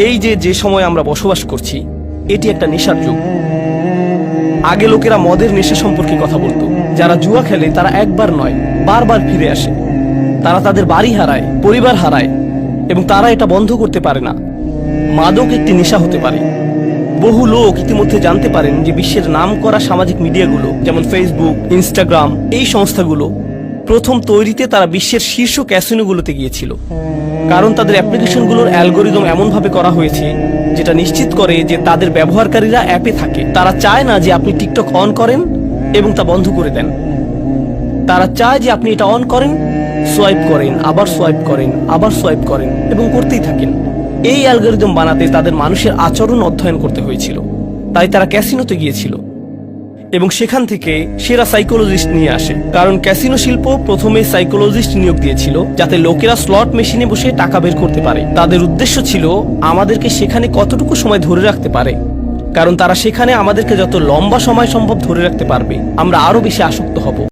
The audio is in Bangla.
এই যে সময় আমরা বসবাস করছি, এটি একটা নেশার যুগ। আগে লোকেরা মদের নেশা সম্পর্কে কথা বলতো। যারা জুয়া খেলে তারা একবার নয়, বারবার ফিরে আসে। তারা তাদের বাড়ি হারায়, পরিবার হারায়, এবং তারা এটা বন্ধ করতে পারে না। মাদক একটি নেশা হতে পারে। বহু লোক ইতিমধ্যে জানতে পারেন যে বিশ্বের নামকরা সামাজিক মিডিয়াগুলো যেমন ফেসবুক, ইনস্টাগ্রাম, এই সংস্থাগুলো প্রথম তৈরিতে তারা বিশ্বের শীর্ষ ক্যাসিনোগুলোতে গিয়েছিল, কারণ তাদের অ্যাপ্লিকেশনগুলোর অ্যালগোরিদম এমনভাবে করা হয়েছে যেটা নিশ্চিত করে যে তাদের ব্যবহারকারীরা অ্যাপে থাকে। তারা চায় না যে আপনি টিকটক অন করেন এবং তা বন্ধ করে দেন। তারা চায় যে আপনি এটা অন করেন, সোয়াইপ করেন, আবার সোয়াইপ করেন, আবার সোয়াইপ করেন এবং করতেই থাকেন। এই অ্যালগোরিদম বানাতে তাদের মানুষের আচরণ অধ্যয়ন করতে হয়েছিল। তাই তারা ক্যাসিনোতে গিয়েছিল এবং সেখান থেকে সেরা সাইকোলজিস্ট নিয়ে আসে, কারণ ক্যাসিনো শিল্প প্রথমে সাইকোলজিস্ট নিয়োগ দিয়েছিল যাতে লোকেরা স্লট মেশিনে বসে টাকা বের করতে পারে। তাদের উদ্দেশ্য ছিল আমাদেরকে সেখানে কতটুকু সময় ধরে রাখতে পারে, কারণ তারা সেখানে আমাদেরকে যত লম্বা সময় সম্ভব ধরে রাখতে পারবে আমরা আরো বেশি আসক্ত হব।